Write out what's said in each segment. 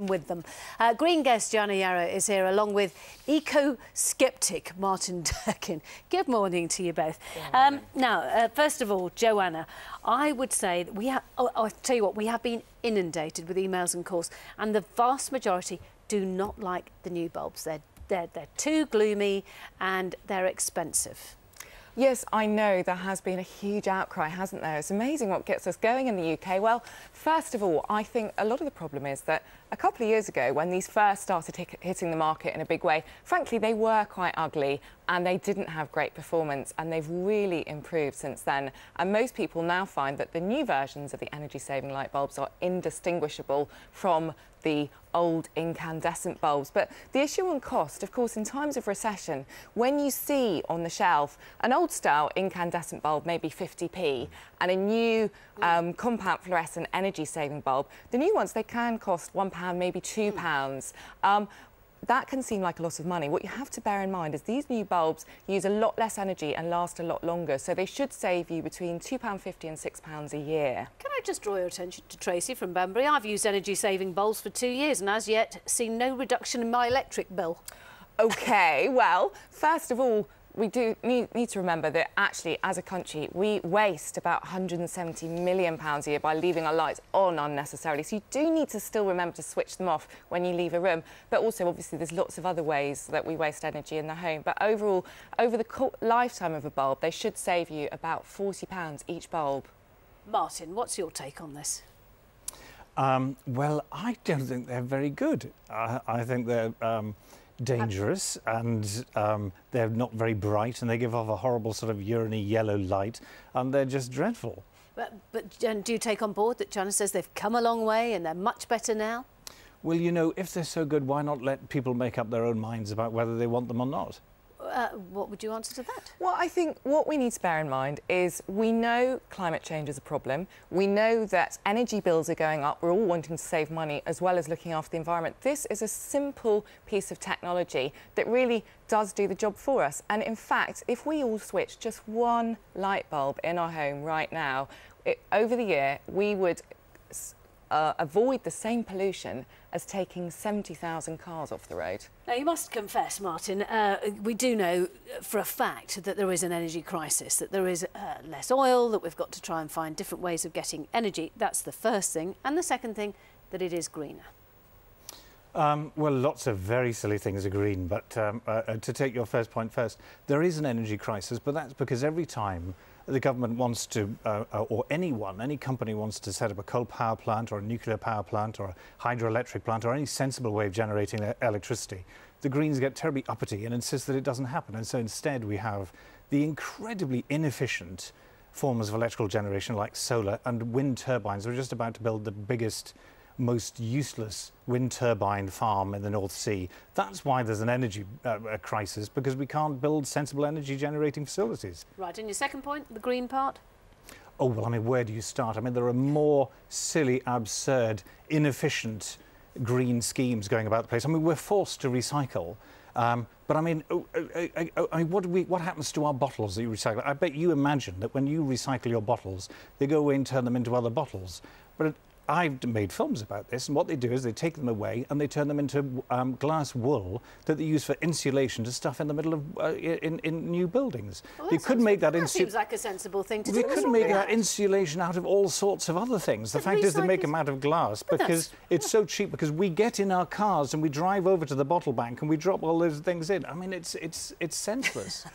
with them. Green guest Joanna Yarrow is here along with eco-sceptic Martin Durkin. Good morning to you both. Now, first of all, Joanna, I would say that we have, I'll tell you what, we have been inundated with emails and calls, and the vast majority do not like the new bulbs. They're too gloomy and they're expensive. Yes, I know there has been a huge outcry, hasn't there? It's amazing what gets us going in the UK. Well, first of all, I think a lot of the problem is that a couple of years ago, when these first started hitting the market in a big way, frankly, they were quite ugly and they didn't have great performance, and they've really improved since then. And most people now find that the new versions of the energy-saving light bulbs are indistinguishable from the old incandescent bulbs. But the issue on cost, of course, in times of recession, when you see on the shelf an old style incandescent bulb, maybe 50p, and a new compound fluorescent energy saving bulb, the new ones, they can cost £1, maybe £2. That can seem like a lot of money. What you have to bear in mind is these new bulbs use a lot less energy and last a lot longer, so they should save you between £2.50 and £6 a year. Can I just draw your attention to Tracy from Banbury? I've used energy-saving bulbs for 2 years and as yet seen no reduction in my electric bill. OK, well, first of all, we do need to remember that actually, as a country, we waste about £170 million a year by leaving our lights on unnecessarily. So you do need to still remember to switch them off when you leave a room. But also, obviously, there's lots of other ways that we waste energy in the home. But overall, over the lifetime of a bulb, they should save you about £40 each bulb. Martin, what's your take on this? Well, I don't think they're very good. I think they're dangerous, and they're not very bright, and they give off a horrible sort of urine-y yellow light, and they're just dreadful. But do you take on board that Joanna says they've come a long way and they're much better now? Well, you know, if they're so good, why not let people make up their own minds about whether they want them or not? What would you answer to that? Well, I think what we need to bear in mind is we know climate change is a problem. We know that energy bills are going up. We're all wanting to save money as well as looking after the environment. This is a simple piece of technology that really does do the job for us. And in fact, if we all switch just one light bulb in our home right now, over the year, we would avoid the same pollution as taking 70,000 cars off the road. Now, you must confess, Martin, we do know for a fact that there is an energy crisis, that there is less oil, that we've got to try and find different ways of getting energy. That's the first thing. And the second thing, that it is greener. Well, lots of very silly things are green, but to take your first point first, there is an energy crisis, but that's because every time the government wants to, or any company wants to set up a coal power plant or a nuclear power plant or a hydroelectric plant or any sensible way of generating electricity, the Greens get terribly uppity and insist that it doesn't happen. And so instead we have the incredibly inefficient forms of electrical generation like solar and wind turbines. We're just about to build the biggest, most useless wind turbine farm in the North Sea. That's why there's an energy crisis, because we can't build sensible energy generating facilities. Right, and your second point, the green part? Oh, well, I mean, where do you start? I mean, there are more silly, absurd, inefficient green schemes going about the place. I mean, we're forced to recycle. But I mean, what happens to our bottles that you recycle? I bet you imagine that when you recycle your bottles, they go away and turn them into other bottles. But I've made films about this, and what they do is they take them away and they turn them into glass wool that they use for insulation to stuff in the middle of in new buildings. Well, they could make that seems like a sensible thing to do. They could make that insulation out of all sorts of other things. The fact is they make them out of glass because it's so cheap, because we get in our cars and we drive over to the bottle bank and we drop all those things in. I mean, it's senseless.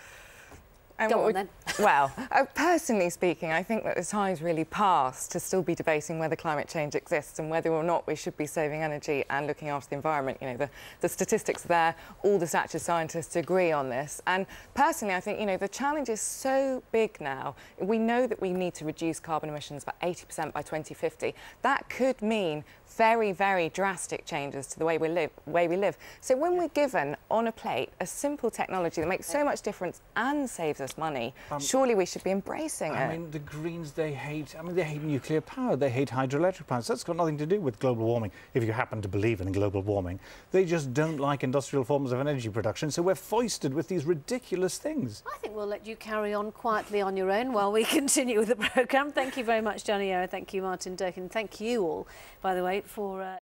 Go on, then. Well, personally speaking, I think that the time's really past to still be debating whether climate change exists and whether or not we should be saving energy and looking after the environment. You know, the statistics are there, all the Thatcher scientists agree on this. And personally, I think, you know, the challenge is so big now. We know that we need to reduce carbon emissions by 80% by 2050. That could mean very, very drastic changes to the way we live. So when we're given on a plate a simple technology that makes so much difference and saves us money, surely we should be embracing it. I mean, the Greens, they hate nuclear power, they hate hydroelectric plants. That's got nothing to do with global warming, if you happen to believe in global warming. They just don't like industrial forms of energy production, so we're foisted with these ridiculous things. I think we'll let you carry on quietly on your own while we continue with the programme. Thank you very much, Joanna Yarrow. Thank you, Martin Durkin. Thank you all, by the way, for